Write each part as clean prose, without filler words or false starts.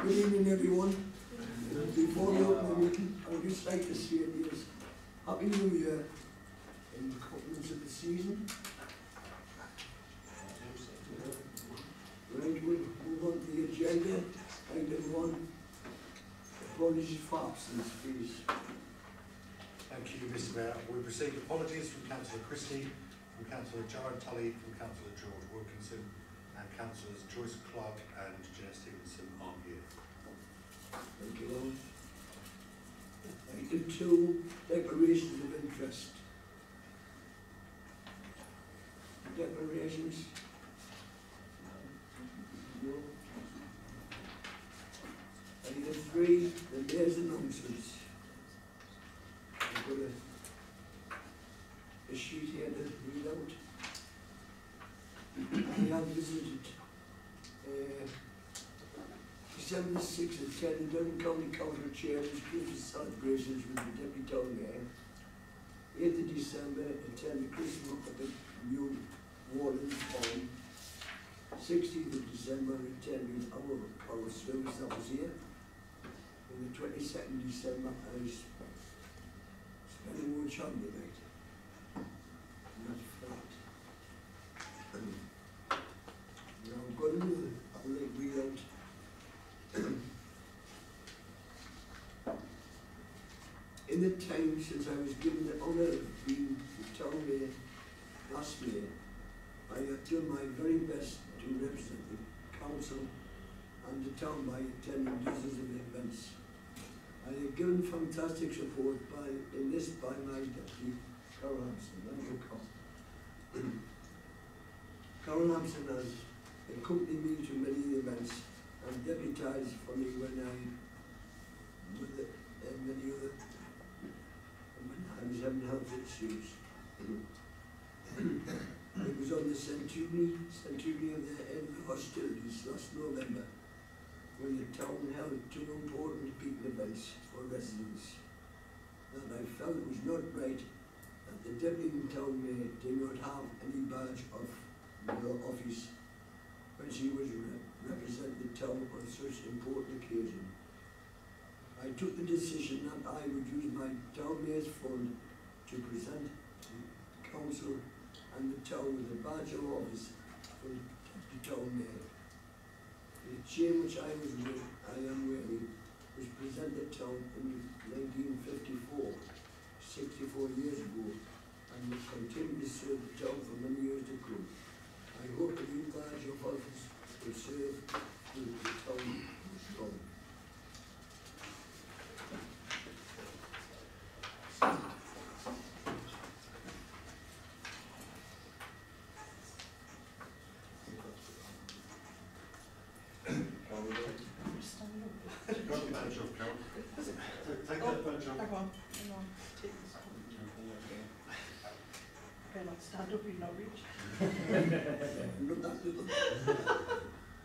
Good evening, everyone. Before we open the meeting, I would just like to say to you, Happy New Year in compliments of the season. Right, we'll move on to the agenda. Item 1, apologies for absence, please. Thank you, Mr. Mayor. We've received apologies from Councillor Christie, from Councillor Jared Tully, from Councillor George Wilkinson, and Councillors Joyce Clark and Jeanette Stevenson aren't here. Thank you, Lord. Item 2, declarations of interest. Declarations. No. Item 3, the mayor's announcements. I've got a sheet here to read out. I have visited December 6th, attended Durham County Council Chairman's Christmas celebrations with the Deputy Town Mayor. 8th of December, attended Christmas at the New Warden's Home. 16th of December, attended our service that was here. On the 22nd of December, I spent a more Chamber night. And that's fact. Now I'm going to I'll let read out. In the time since I was given the honour of being the town mayor last May, I have done my very best to represent the council and the town by attending dozens of events. I have given fantastic support in this by my deputy, Carol Hampson. Carol Hampson has accompanied me to many events and deputised for me when I was having health issues. It was on the centenary of the end of hostilities last November when the town held 2 important peak events for residents that I felt it was not right that the deputy town mayor did not have any badge of the office when she was represent the town on such an important occasion. I took the decision that I would use my town mayor's fund to present the council and the town with a badge of office for the town mayor. The chain which I am wearing was presented town in 1954, 64 years ago, and will continue to serve the town for many years to come. I hope the new badge of office will serve the town strong. Got your badge off, Carol. Take that badge off. Hang on. Take this off. Okay, like stand up, you not reach. Not that little.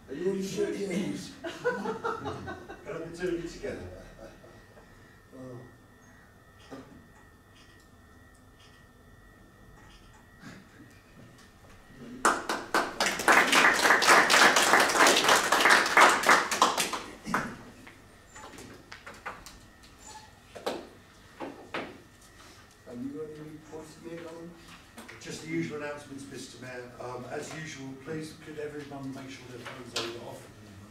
Are you only 30 years? Got the 2 of you together. Oh. Have you got any reports to make, Alan? Just the usual announcements, Mr. Mayor. As usual, please could everyone make sure their phones are off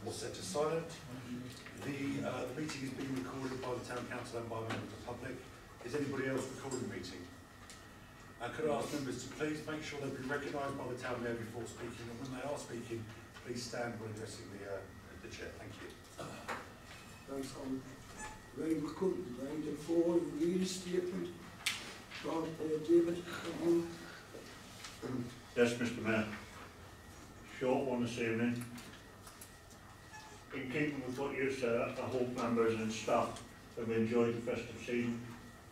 or set to silent. The meeting is being recorded by the Town Council and by members of the public. Is anybody else recording the meeting? Could I ask members to please make sure they've been recognised by the Town Mayor before speaking, and when they are speaking, please stand when addressing the chair. Thank you. Thanks, Alan. Right, we're coming to item 4, read a statement from David. Yes, Mr. Mayor. Short one this evening. In keeping with what you said, I hope members and staff have enjoyed the festive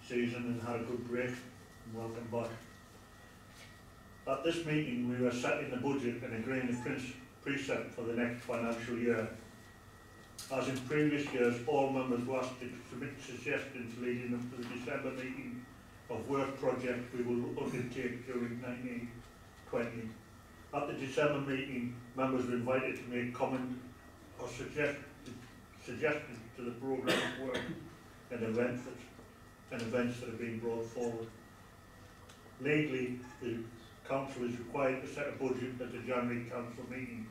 season and had a good break. And welcome back. At this meeting, we were setting the budget and agreeing the precept for the next financial year. As in previous years, all members were asked to submit suggestions leading up to the December meeting of work projects we will undertake during 1920. At the December meeting, members were invited to make comment or suggested to the programme of work and events that have been brought forward. Legally, the council is required to set a budget at the January council meeting,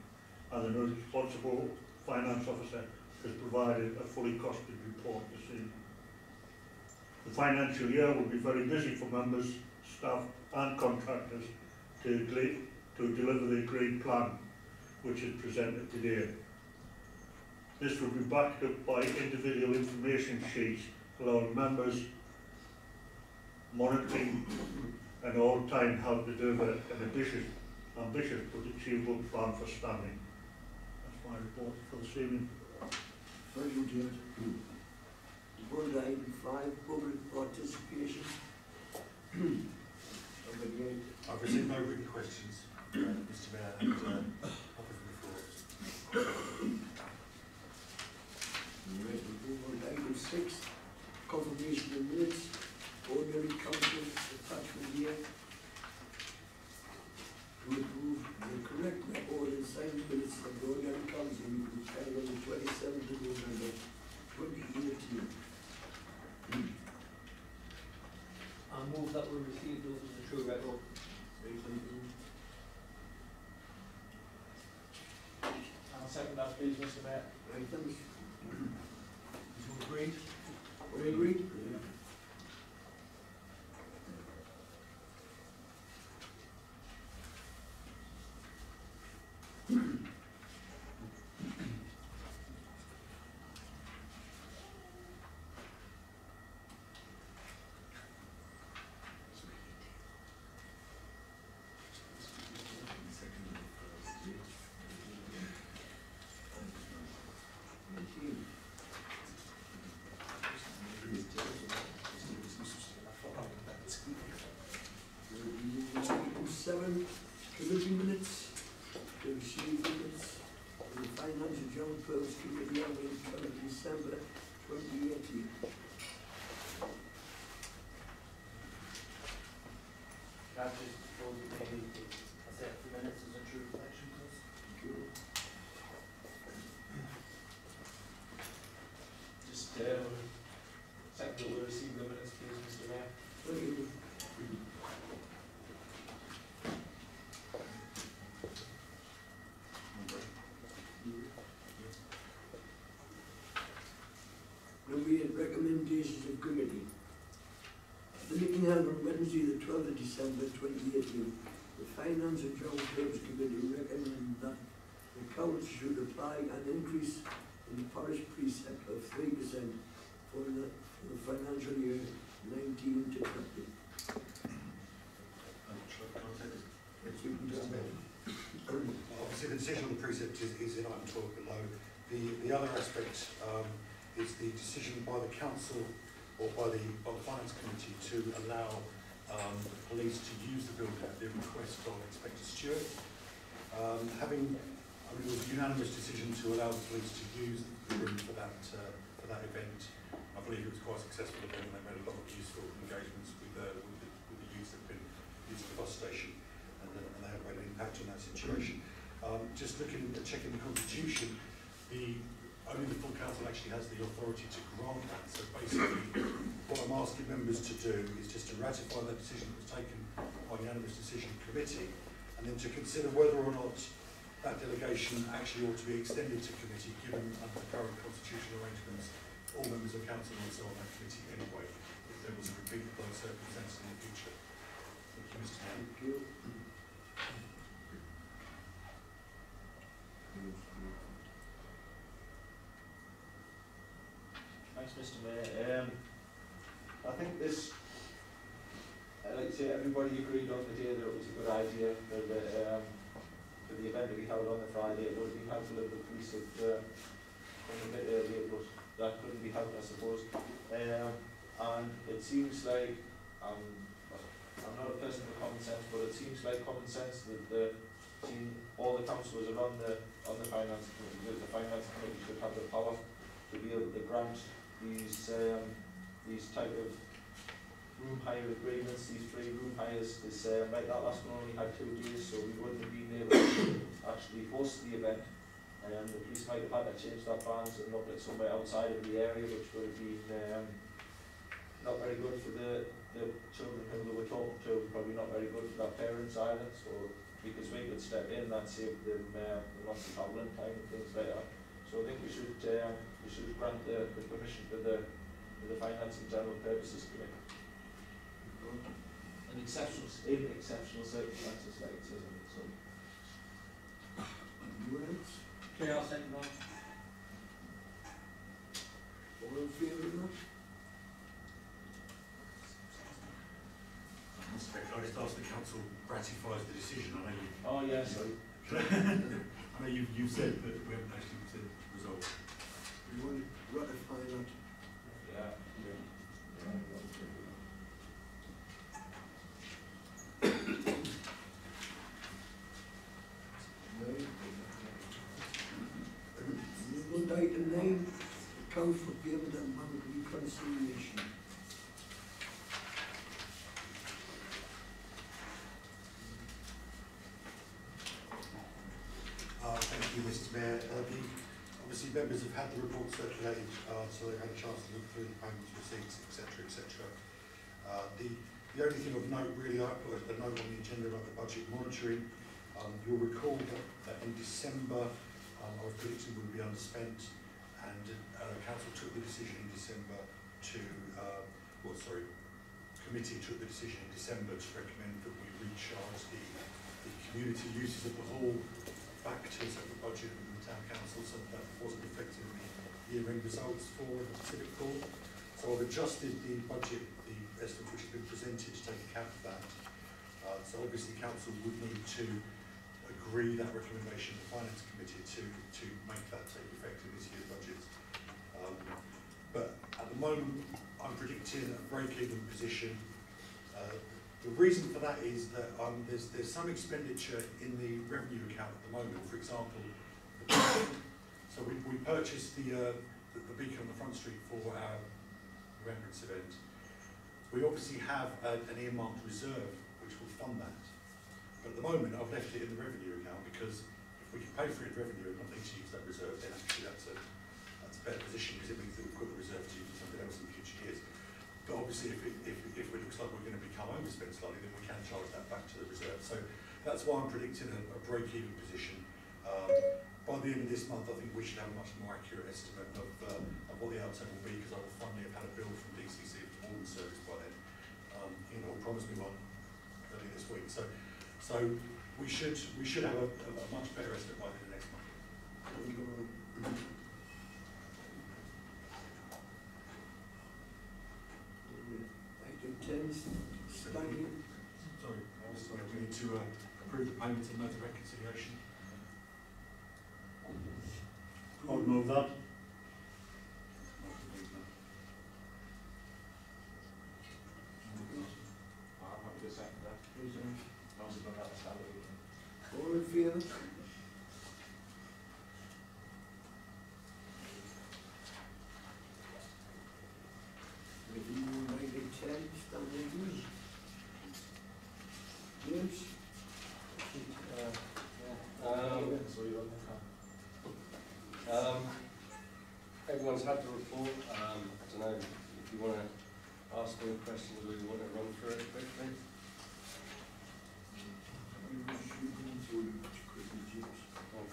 and the responsible finance officer has provided a fully costed report this evening. The financial year will be very busy for members, staff and contractors to deliver the agreed plan which is presented today. This will be backed up by individual information sheets allowing members monitoring and all the time how to deliver an ambitious but achievable plan for standing. That's my report for this evening. Thank you, James. Board item 5, public participation. I've received no written questions, Mr Mayor, and offer from the floor. Board item 6, confirmation of minutes, ordinary council attachment here. To approve the correct record and signed minutes of the ordinary council meeting held on the 27th of November 2018. I move that we receive those as a true record. I'll second that, please, Mr Mayor. Right, thanks. Is you agreed? We agreed? Seven, committee minutes, to receive minutes from the Finance and General Purpose Committee on the 12th of December 2018. Can I just propose that maybe a set of minutes as a true reflection, please? Just second that we receive the minutes, please, Mr Mayor. Thank you. Then we had recommendations of committee. The meeting held on Wednesday, the 12th of December 2018, the Finance and General Purpose Committee recommended that the council should apply an increase in the parish precept of 3% for the financial year 19 to 20. Obviously, the decision on the precept is in item 12 below. The other aspect is the decision by the council or by the finance committee to allow the police to use the building at the request of Inspector Stewart. It was a unanimous decision to allow the police to use the room for that event. I believe it was quite a successful event, and they made a lot of useful engagements with the youth that have been using the bus station, and they have made an impact on that situation. Just checking the constitution, only the full council actually has the authority to grant that. So basically, what I'm asking members to do is just to ratify that decision that was taken by unanimous decision committee, and then to consider whether or not that delegation actually ought to be extended to committee, given under the current constitutional arrangements, all members of council will serve on that committee anyway, if there was a repeat of those circumstances in the future. Thank you, Mr. Mayor. Thank you. Thanks, Mr Mayor. I think this, like I say, everybody agreed on the day that it was a good idea for the event to be held on the Friday. It would have been helpful if the police had come a bit earlier, but that couldn't be helped, I suppose. And it seems like, I'm not a person of common sense, but it seems like common sense that all the councillors are on the finance committee, that the finance committee should have the power to be able to grant these type of room hire agreements, these free room hires. This like that last one only had 2 days, so we wouldn't have been able to actually host the event. The police might have had to change their plans and look at somewhere outside of the area, which would have been not very good for the children who they were talking to, probably not very good for their parents either. So because we could step in and save them lots of travelling time and things like that. So I think we should grant the permission to the Finance and General Purposes Committee. In exceptional circumstances, like it says in it. So. Anyone else? Okay, I'll second that. All in favour of that? Mr. Beck, I just ask the council ratifies the decision. I know you. Oh yeah, sorry. I know you've said that we haven't actually said resolve. We want to ratify that. Yeah. Moving on to item 9, account for payment and bank reconciliation. Thank you, Mr. Mayor. Obviously, members have had the report circulated, so they've had a chance to look through the payments, receipts, etc., etc. The only thing of note, really, I put a note on the agenda about the budget monitoring. You'll recall that in December, I was predicting we would be underspent, and council took the decision in December to, committee took the decision in December to recommend that we recharge the community uses of the hall back to a separate budget within the town council, so that wasn't reflected in the year-end results for the Civic Hall. So I've adjusted the budget, the estimate which has been presented, to take account of that. So obviously council would need to agree that recommendation of the Finance Committee to make that take effect in this year's budget. But at the moment, I'm predicting a break-even position. The reason for that is that there's some expenditure in the revenue account at the moment. For example, the beacon. So we purchased the beacon on the front street for our remembrance event. We obviously have an earmarked reserve which will fund that. But at the moment, I've left it in the revenue account because if we can pay for it in revenue and not need to use that reserve, then actually that's a better position, because it means that we've put the reserve to use for something else in future years. But obviously, if it looks like we're going to become overspent slightly, then we can charge that back to the reserve. So that's why I'm predicting a break-even position. By the end of this month, I think we should have a much more accurate estimate of what the outcome will be, because I will finally have had a bill from DCC for the Warden Service by then. Will promise me one early this week. So we should have a much better estimate by the end of next month. Item 10, standing. Sorry, we need to approve the payments and note of reconciliation. I'll move that. I'm happy to second that. As long as we don't have a salary. All in favour? Review item 10, standing dues. James? So you're on the Everyone's had the report. I don't know if you want to ask any questions or you want to run through it quickly.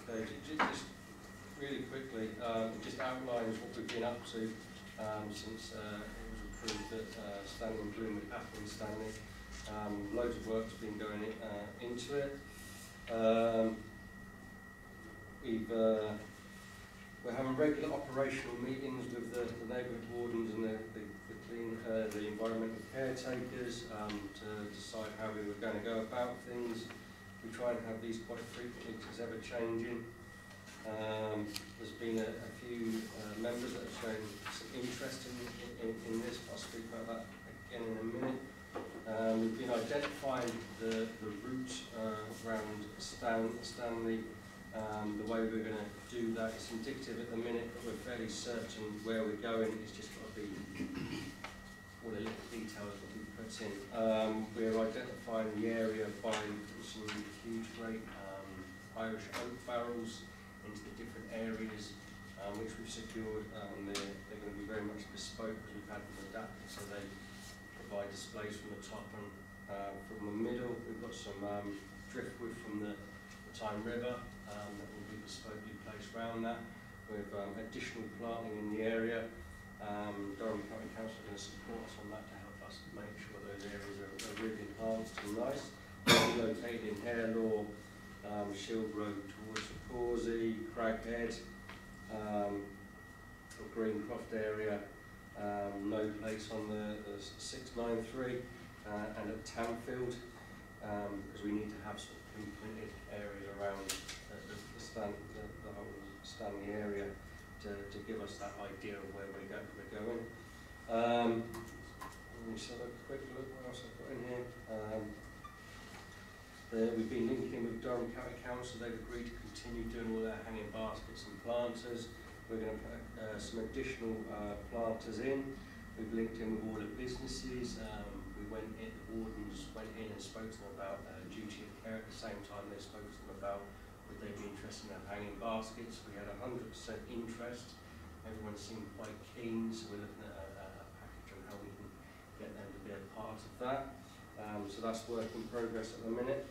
Okay, just really quickly, it just outlines what we've been up to since it was approved that Stanley and Bloom would happen Stanley. Loads of work's been going into it. We're having regular operational meetings with the neighbourhood wardens and the environmental caretakers to decide how we were going to go about things. We try and have these quite frequently because it's ever changing. There's been a few members that have shown some interest in this, but I'll speak about that again in a minute. We've been identifying the route around Stanley. The way we're going to do that is indicative at the minute, but we're fairly certain where we're going. It's just got to be all the little details that we put in. We're identifying the area by some huge, great Irish oak barrels into the different areas which we've secured. They're going to be very much bespoke because we've had them adapted so they provide displays from the top and from the middle. We've got some driftwood from the Tyne River that will be bespokely placed around that with additional planting in the area. Durham County Council are going to support us on that to help us make sure those areas are really enhanced and nice. We're located in Harelaw, Shield Road towards the Causey, Craghead, Greencroft area, no place on the 693 and at Tamfield because we need to have sort of pinpointed areas around the whole Stanley area to give us that idea of where we're going. Let me just have a quick look what else I've got in here. We've been linking in with Durham County Council. They've agreed to continue doing all their hanging baskets and planters. We're going to put some additional planters in. We've linked in with all the businesses. The wardens went in and spoke to them about duty of care. At the same time, they spoke to them about would they be interested in hanging baskets. We had 100% interest. Everyone seemed quite keen, so we're looking at a package on how we can get them to be a part of that. So that's work in progress at the minute.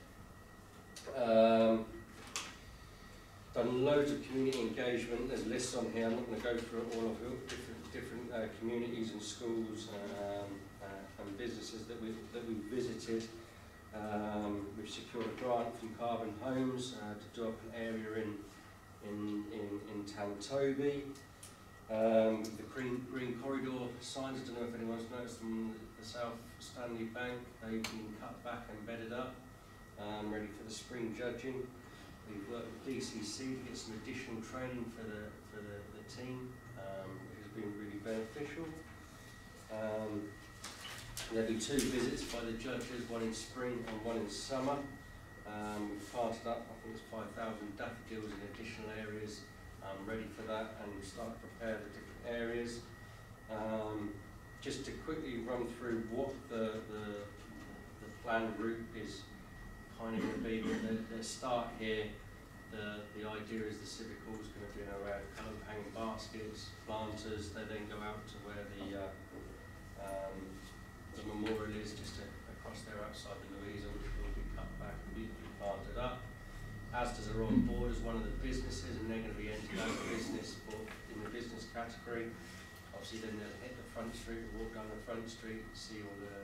Done loads of community engagement. There's lists on here. I'm not going to go through all of it. Different communities and schools and businesses that we've visited. We've secured a grant from Carbon Homes to do up an area in Tantoby. The green corridor signs, I don't know if anyone's noticed them, the South Stanley Bank, they've been cut back and bedded up, ready for the spring judging. We've worked with DCC to get some additional training for the team, which has been really beneficial. There'll be 2 visits by the judges, one in spring and one in summer. We've planted up, I think it's 5,000 daffodils in additional areas, ready for that, and start to prepare the different areas. Just to quickly run through what the planned route is kind of going to be. The start here, the idea is the civic hall is going to be an array of coloured hanging baskets, planters. They then go out to where the memorial is, just across there outside the Louisa, which will be cut back and beautifully planted up. Asda's are on board as one of the businesses, and they're going to be entered as a business in the business category. Obviously, then they'll hit the front street, walk down the front street, see all the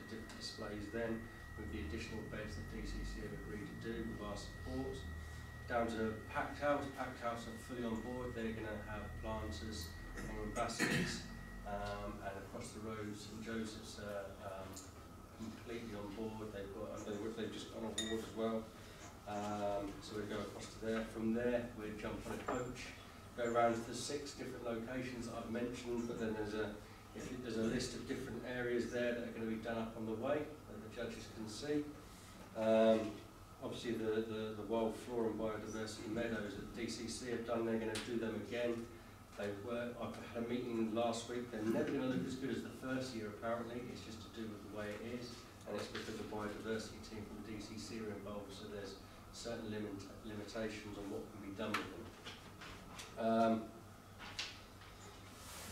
different displays then, with the additional beds that DCC have agreed to do with our support. Down to Packed House. Packed House are fully on board. They're going to have planters and baskets, and across the road, St Joseph's completely on board. They've just gone on board as well. So we'll go across to there. From there, we'll jump on a coach, go around to the 6 different locations that I've mentioned, but then there's a list of different areas there that are going to be done up on the way that the judges can see. Obviously the wild flora and biodiversity meadows that DCC have done, they're going to do them again. I've had a meeting last week. They're never going to look as good as the first year apparently. It's just to do with the way it is, and it's because the biodiversity team from DCC are involved, so there's certain limitations on what can be done with them.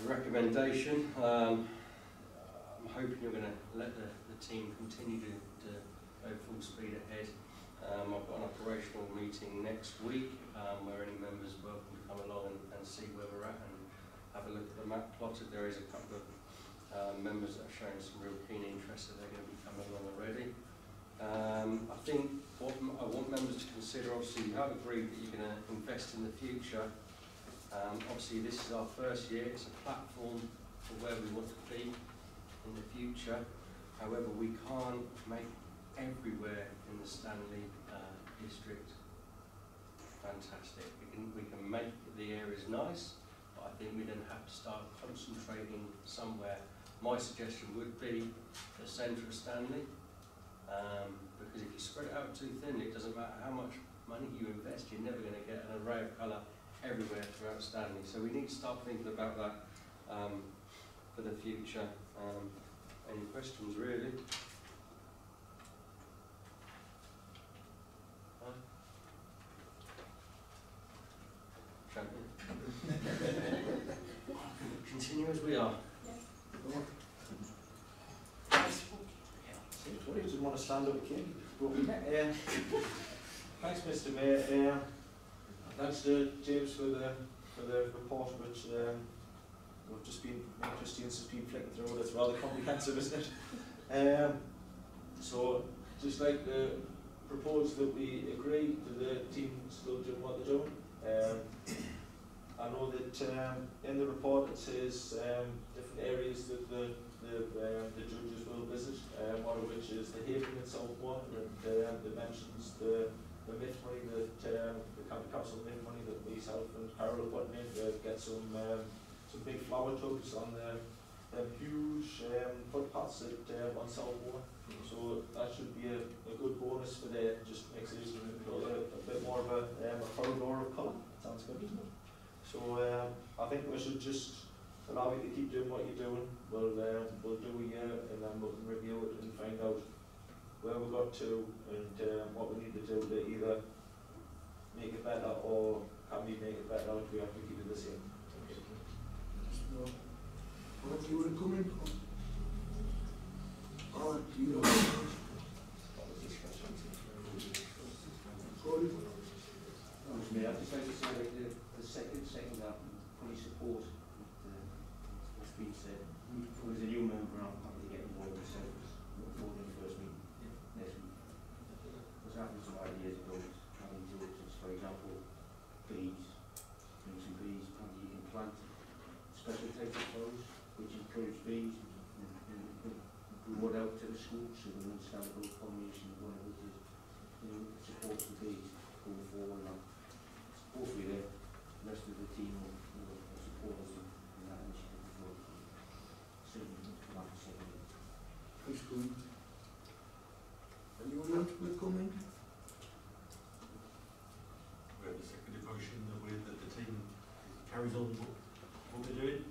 The recommendation, I'm hoping you're going to let the team continue to go full speed ahead. I've got an operational meeting next week where any members are welcome to come along and see where we're at and have a look at the map plotted. There is a couple of members that are showing some real keen interest, that they're going to be coming along already. I think what I want members to consider, obviously you have agreed that you're going to invest in the future. Obviously this is our first year, it's a platform for where we want to be in the future. However, we can't make everywhere in the Stanley district fantastic. We can make the areas nice, but I think we then have to start concentrating somewhere. My suggestion would be the centre of Stanley, because if you spread it out too thin, it doesn't matter how much money you invest, you're never going to get an array of colour everywhere throughout Stanley. So we need to start thinking about that for the future. Any questions really? continue as we are. Seems what he didn't want to stand up again. Thanks, Mr. Mayor. Thanks to James for the report, which we've just been, Christian's just been flicking through. It's rather comprehensive, isn't it? So, just like to propose that we agree to the team still doing what they're doing. I know that in the report it says different areas that the judges will visit, one of which is the Haven in Southmore, and it mentions the MIF money that the County Council MIF money that myself and Carol put in to get some big flower tubs on the huge footpaths at on Southmore. So that should be a good bonus for there. Just makes it a bit more of a corridor of colour. Sounds good, doesn't it? So I think we should just allow you to keep doing what you're doing. We'll do a year and then we'll review it and find out where we got to and what we need to do to either make it better or can we make it better if we have to keep it the same. No. What do you want to come in for? Oh, do you know? Sorry. Mayor, I'd just like to say that the second that fully support what's been said. As a new member, I'm happy to get involved myself. Look forward to the first meeting next week. What's happened some ideas about having diligence, for example, bees, doing some bees, and you can plant special types of flowers which encourage bees and grow it out to the schools so they understand about pollination and whatever it is. Support the bees going forward now. Hopefully the rest of the team will support us in that initiative as well. Certainly come after 7 years. That's good. Anyone else will come in? We have a second motion that the team carries on what they're doing.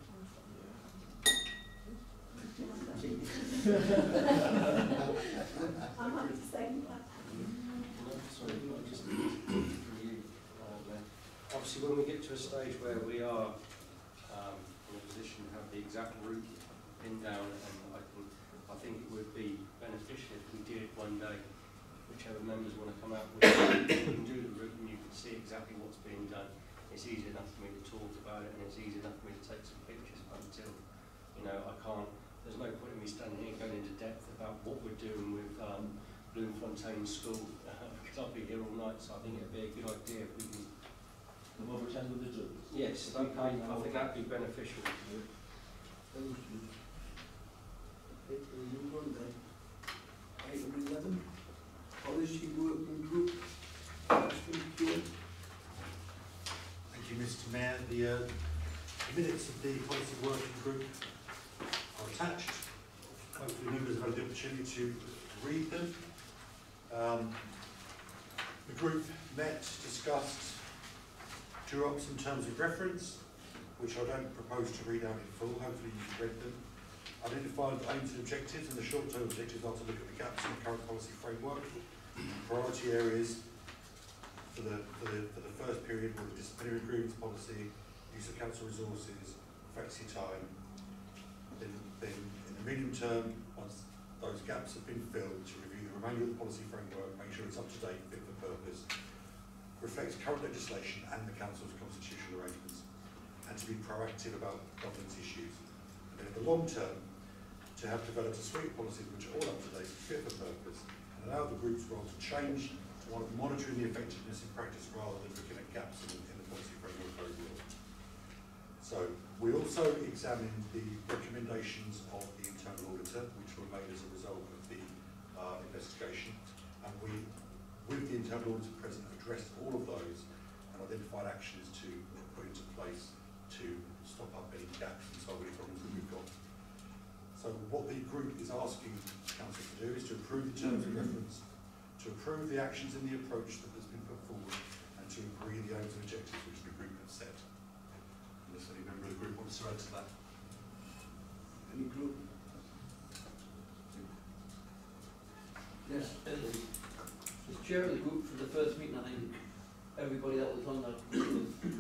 I'm happy to second that. Sorry, just obviously when we get to a stage where we are in a position to have the exact route pinned down, and I think it would be beneficial if we did one day, whichever members want to come out with, we can do the route and you can see exactly what's being done. It's easy enough for me to talk about it and it's easy enough for me to take some pictures, but until, I can't, there's no point in me standing here going into depth about what we're doing with Bloemfontein School, because I'll be here all night, so I think it'd be a good idea if we can. Come over attend with the judges. Yes, I think that'd be beneficial. Thank you. Okay, we'll move on then. Item 11, Policy Working Group. Thank you, Mr. Mayor. The minutes of the Policy Working Group are attached. Hopefully members have had the opportunity to read them. The group met, discussed, drew up some terms of reference, which I don't propose to read out in full. Hopefully you've read them. Identified aims and objectives, and the short-term objectives are to look at the gaps in the current policy framework, priority areas for the first period were the disciplinary grievance policy, use of council resources, flexi time. Then in the medium term, once those gaps have been filled, to review the remainder of the policy framework, make sure it's up to date, fit for purpose, reflects current legislation and the council's constitutional arrangements, and to be proactive about governance issues. And then in the long term, to have developed a suite of policies which are all up to date, fit for purpose, and allow the group's role to change to one of monitoring the effectiveness in practice rather than looking at gaps in the policy framework overall. So we also examined the recommendations of the internal auditor, which were made as a result of the investigation, and we, with the internal auditor present, addressed all of those and identified actions to put into place to stop up any gaps and solve any problems that we've got. So what the group is asking council to do is to approve the terms of reference, to approve the actions in the approach that has been put forward, and to agree the aims and objectives which the group has set. Unless any member of the group wants to add to that. Any group? Yes. As chair of the group for the first meeting, I think everybody that was on that group was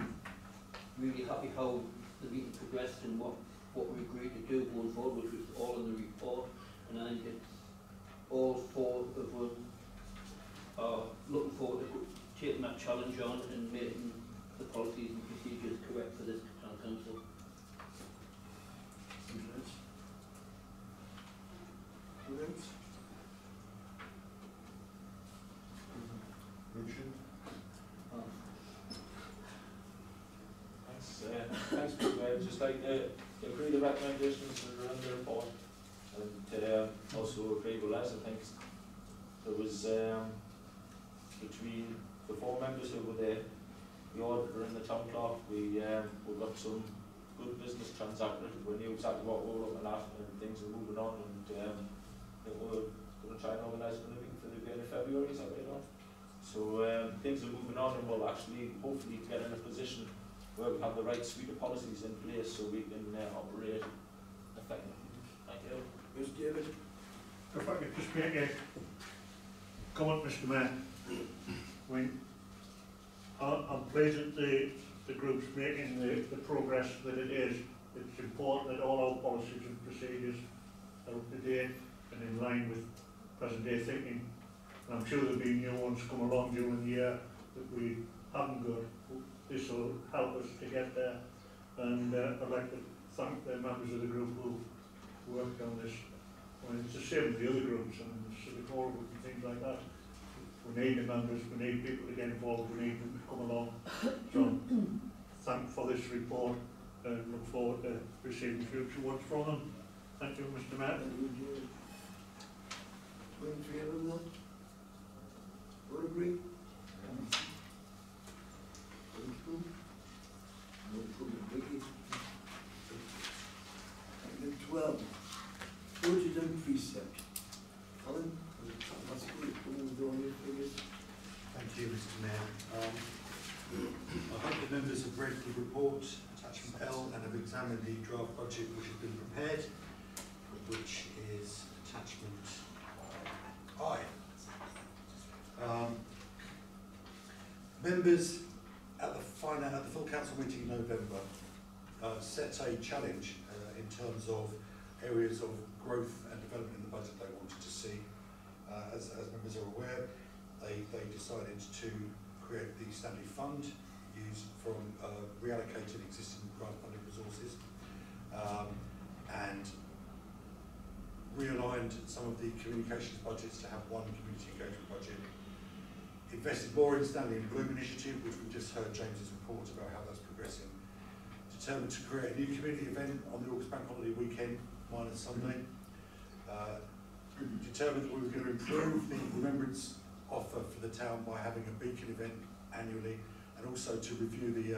really happy how the meeting progressed and what what we agreed to do going forward, which was all in the report, and I think it's all four of us are looking forward to taking that challenge on and making the policies and procedures correct for this town council. Thanks, Mr. Mayor. Just like to agree the recommendations that are in the report, and also agree with Les. I think there was between the four members who were there, the auditor and the town clerk, we got some good business transacted. We knew exactly what we were looking at, and things are moving on, and I think we're going to try and organise a meeting for the beginning of February, is that right now? So things are moving on, and we'll actually hopefully get in a position where we have the right suite of policies in place so we can operate effectively. Thank you. Ms. David? If I could just make a comment, Mr. Mayor. I'm pleased that the group's making the progress that it is. It's important that all our policies and procedures are up to date and in line with present day thinking. And I'm sure there'll be new ones come along during the year that we haven't got. This will help us to get there. And I'd like to thank the members of the group who worked on this. I mean, it's the same with the other groups and the civic hall group and things like that. We need the members, we need people to get involved, we need them to come along. So thank for this report and look forward to receiving future ones from them. Thank you, Mr. Mayor. Thank you, David. All in favour of that? All agree? No problem, Vicky. Item 12, budget and precept. Alan, that's good, we'll go on your figures. Thank you, Mr. Mayor. I hope the members have read the report, attachment L, and have examined the draft budget which has been prepared, which is attachment I. Members at the full council meeting in November set a challenge in terms of areas of growth and development in the budget they wanted to see. As members are aware, they decided to create the Stanley Fund, used from reallocated existing grant funding resources, and realigned some of the communications budgets to have one community engagement budget. Invested more in Stanley and Bloom initiative, which we've just heard James's report about how that's progressing. Determined to create a new community event on the August Bank Holiday weekend, minus Sunday. Determined that we were going to improve the remembrance offer for the town by having a beacon event annually, and also to review the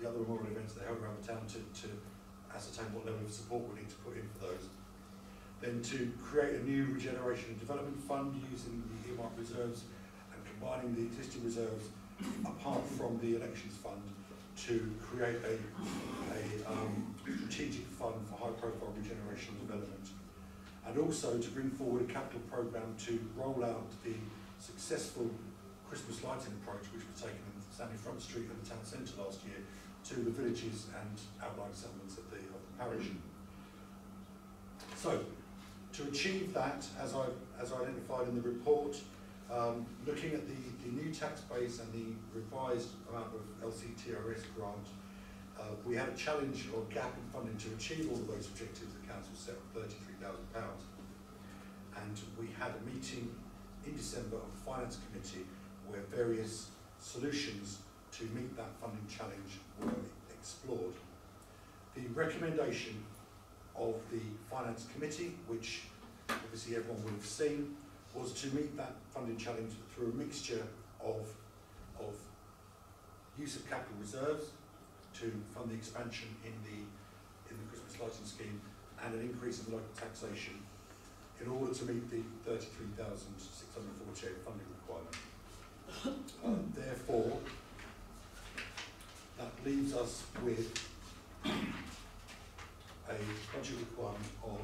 other memorial events that are held around the town to ascertain what level of support we need to put in for those. Then to create a new regeneration and development fund using the earmark reserves and combining the existing reserves apart from the elections fund to create a strategic fund for high profile regeneration and development. And also to bring forward a capital programme to roll out the successful Christmas lighting approach which was taken in Stanley Front Street and the town centre last year to the villages and outlying settlements of the parish. So, to achieve that, as I identified in the report, looking at the new tax base and the revised amount of LCTRS grant, we had a challenge or gap in funding to achieve all of those objectives the council set of £33,000. And we had a meeting in December of the Finance Committee where various solutions to meet that funding challenge were explored. The recommendation of the Finance Committee, which obviously everyone will have seen, was to meet that funding challenge through a mixture of use of capital reserves to fund the expansion in the Christmas lighting scheme and an increase in local taxation in order to meet the 33,648 funding requirement. Therefore, that leaves us with a budget requirement of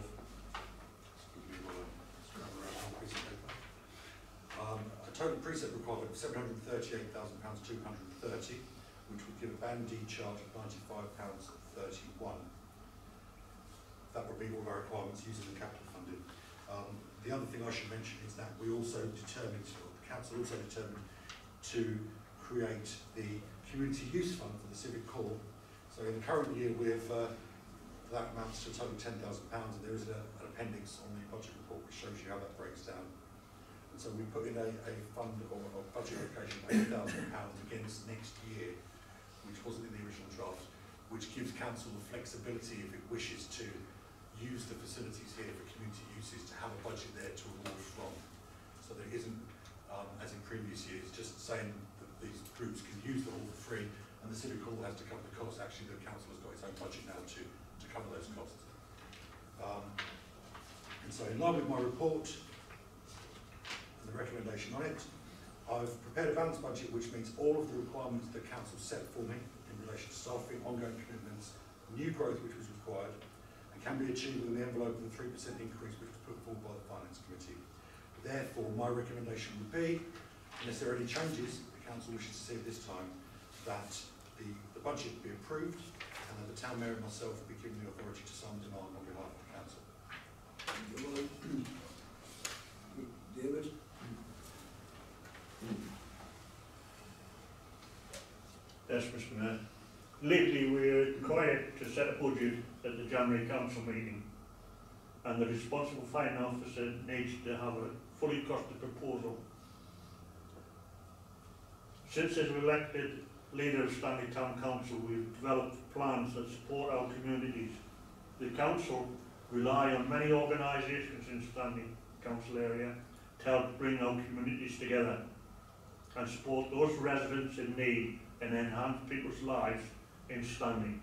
a total precept requirement of £738,230, which would give a band D charge of £95.31. meet all our requirements using the capital funding. The other thing I should mention is that we also determined, or the council also determined, to create the community use fund for the civic corps. So in the current year we've that amounts to a total of £10,000, and there is an appendix on the budget report which shows you how that breaks down. And so we put in a fund or a budget allocation of £8,000 against next year, which wasn't in the original draft, which gives council the flexibility if it wishes to use the facilities here for community uses to have a budget there to award from. So there isn't, as in previous years, just saying that these groups can use the hall for free and the civic hall has to cover the cost. Actually, the council has got its own budget now to cover those costs. And so in line with my report and the recommendation on it, I've prepared a balanced budget which meets all of the requirements that council set for me in relation to staffing, ongoing commitments, new growth which was required, and can be achieved within the envelope of the 3% increase which was put forward by the Finance Committee. Therefore, my recommendation would be, unless there are any changes the council wishes to see at this time, that the budget be approved and that the town mayor and myself be given the authority to sign demand on behalf of the council. David? Yes, Mr. Mayor. Lately, we're required to set a budget at the January council meeting, and the responsible finance officer needs to have a fully costed proposal. Since as elected leader of Stanley Town Council, we've developed plans that support our communities. The council rely on many organisations in Stanley Council area to help bring our communities together and support those residents in need and enhance people's lives in Stanley.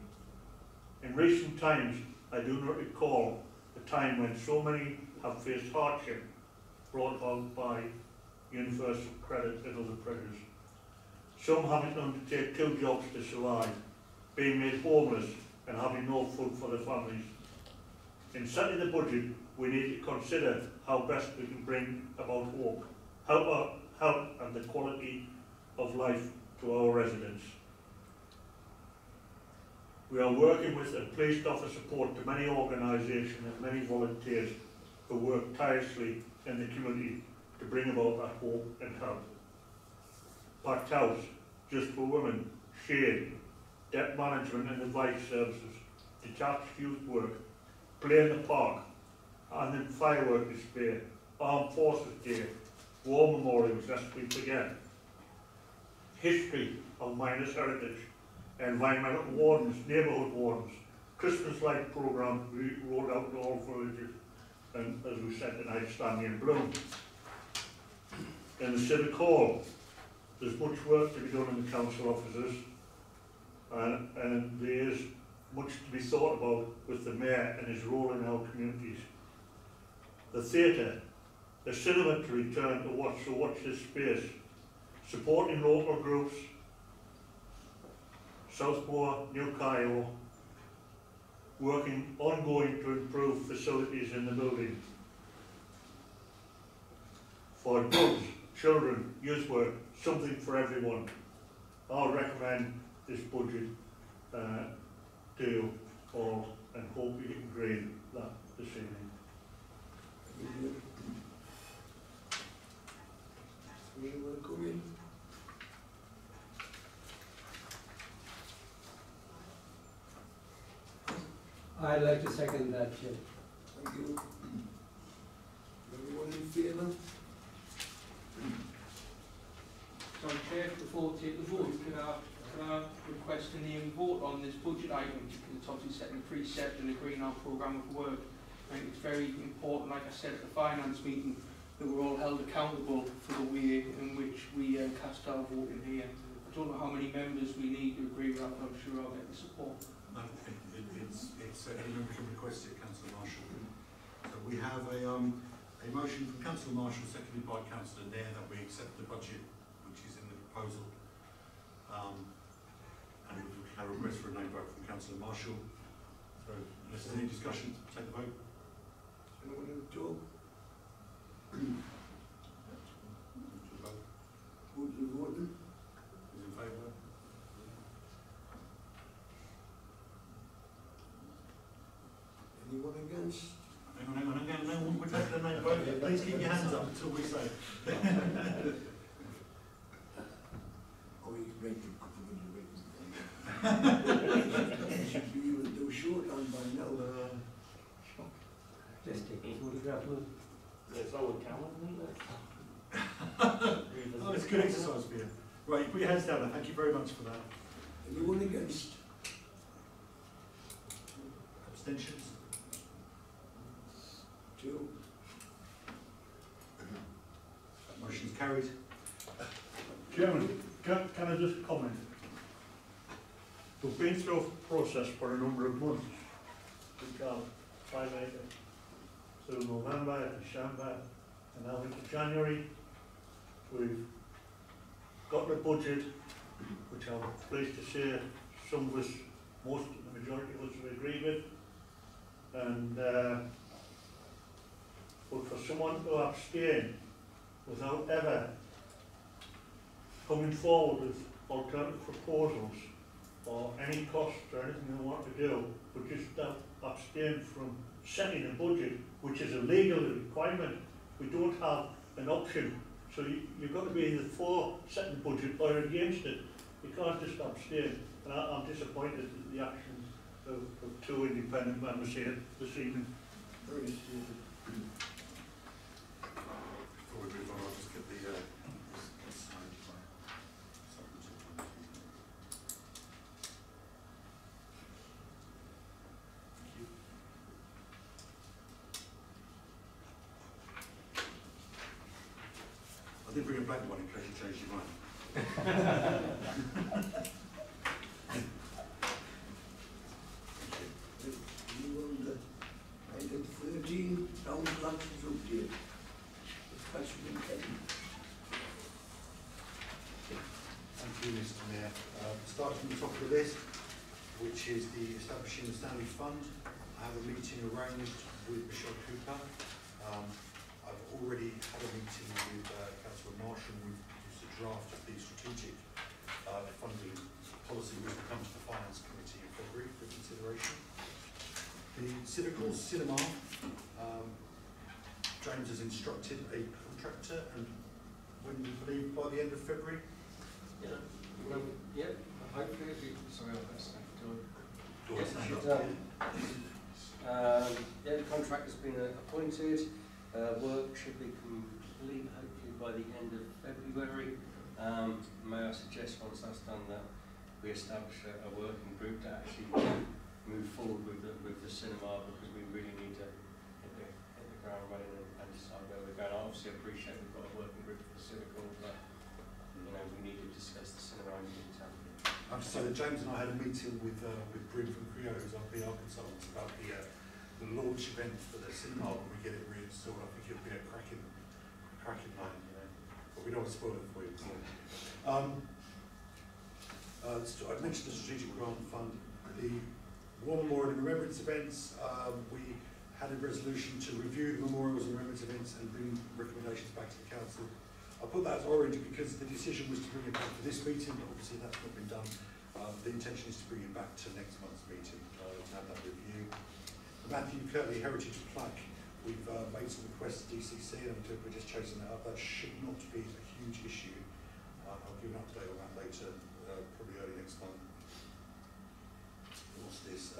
In recent times, I do not recall a time when so many have faced hardship brought about by universal credit and other pressures. Some having to undertake 2 jobs to survive, being made homeless and having no food for their families. In setting the budget, we need to consider how best we can bring about hope, help and the quality of life to our residents. We are working with and pleased to offer support to many organisations and many volunteers who work tirelessly in the community to bring about that hope and help. Packed House, Just for Women, Shade, Debt Management and Advice Services, Detached Youth Work, Play in the Park, and then Firework Display, Armed Forces Day, War Memorials, lest we forget, History of Miners Heritage, Environmental Wardens, Neighbourhood Wardens, Christmas light programme we rolled out in all villages, and as we said tonight, Stanley in Bloom. In the Civic Hall, there's much work to be done in the council offices, and there is much to be thought about with the mayor and his role in our communities. The theatre, the cinema to return to watch this space, supporting local groups, Southmore, New Cairo, working ongoing to improve facilities in the building. For adults, children, youth work, something for everyone. I'll recommend this budget to you all and hope you can agree that this evening. Anyone come in? I'd like to second that, Chair. Thank you. Everyone in favour? So, Chair, before we take the vote, could I request a name vote on this budget item, because it's obviously setting a precept and agreeing our programme of work. I think it's very important, like I said at the finance meeting, that we're all held accountable for the way in which we cast our vote in here. I don't know how many members we need to agree with that, but I'm sure I'll get the support. No, it's any member can request it, Councillor Marshall. So we have a motion from Councillor Marshall, seconded by Councillor Nair, that we accept the budget which is in the proposal. And we have a request for a name vote from Councillor Marshall. So unless there's any discussion, take the vote. Anyone in the talk? Who's the voting? Who's in favour? Anyone against? against? Hang on, no one would take the name vote. Please keep your hands up until we say. Or you can make a couple of rings. Should be able to do short on by now. Just take a photograph of it. That's all we can, isn't it? Oh, it's good exercise for you. Right, you put your hands down there. Thank you very much for that. Anyone against? Abstentions? 2. That motion's carried. Chairman, can I just comment? We've been through a process for a number of months. We've got 5 acres. Through November, December, and now into January. We've got the budget, which I'm pleased to say some of us, the majority of us have agreed with. And but for someone to abstain without ever coming forward with alternative proposals or any costs or anything they want to do, but just abstain from setting a budget, which is a legal requirement. We don't have an option. So you've got to be either for setting the budget or against it. You can't just abstain. And I'm disappointed at the actions of 2 independent members here this evening. Very stupid. Before we move on, I'll just get the signed by Secretary. Thank you. I did bring a blank one in case you changed your mind. You will item 13, town collections update. Question 10. Thank you, Mr. Mayor. Starting from the top of the list, which is the establishing the Stanley Fund. I have a meeting arranged with Michelle Cooper. I've already had a meeting with Councillor Marshall. We've produced a draft of the strategic funding policy which will come to the Finance Committee in February for consideration. The Civic Hall Cinema, James has instructed a contractor, and when do you believe by the end of February? Yeah. Well, yeah, hopefully it'll be, sorry, I'll pass that to Do I stand up? yeah, the contract has been appointed. Work should be complete hopefully by the end of February. May I suggest once that's done that we establish a working group to actually move forward with the cinema, because we really need to hit the ground running and decide where we're going. I obviously appreciate we've got a working group for the Civic Hall, but you know, we need to discuss the cinema in detail. I'm just saying that James and I had a meeting with Bryn from Creo, who's our PR consultant, about the launch event for the cinema when we get it reinstalled. I think it'll be a cracking night, you know. But we don't want to spoil it for you. I mentioned the Strategic Grant Fund. The War Memorial and Remembrance events, we had a resolution to review the memorials and remembrance events and bring recommendations back to the council. I put that as orange because the decision was to bring it back for this meeting, but obviously that's not been done. The intention is to bring it back to next month's meeting to have that review. The Matthew Kirtley Heritage Plaque, we've made some requests to DCC and we're just chasing that up. That should not be a huge issue. I'll give an update on that later, probably early next month. What's this?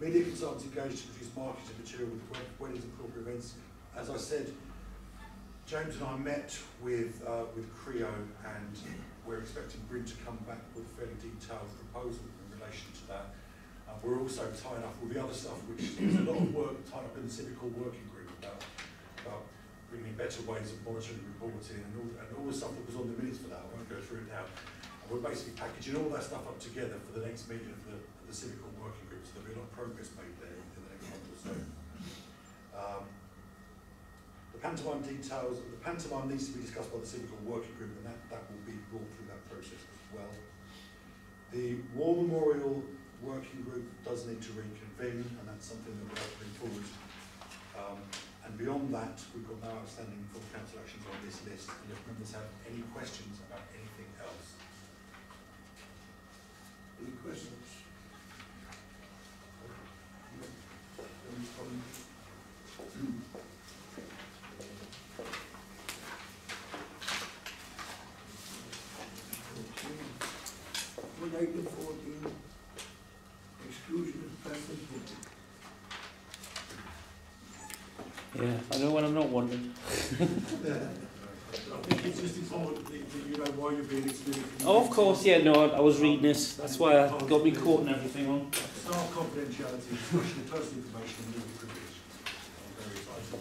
Media consultants engaged to produce marketing material with weddings and corporate events. As I said, James and I met with Creo, and we're expecting Bryn to come back with a fairly detailed proposal in relation to that. We're also tied up with the other stuff, which is a lot of work tied up in the Civic Hall working group about bringing better ways of monitoring and reporting and all the stuff that was on the minutes for that. I won't go through it now. And we're basically packaging all that stuff up together for the next meeting for the Civic Hall working group, so there'll be a lot of progress made there in the next month or so. The pantomime details, the pantomime needs to be discussed by the Civic Hall working group, and that will be brought through that process as well. The War Memorial working group does need to reconvene, and that's something that we're putting forward. And beyond that, we've got no outstanding full council actions on this list, and if members have any questions about anything else. Any questions? on item 14, exclusion of present voting. Yeah, I know when I'm not wanted. I think it's just important that you know why you're being excluded. from the Oh, of meeting. course, yeah, no, I was reading this. That's why I got me caught and everything on. Staff confidentiality, discussion of personal information and legal privilege. I'm very excited.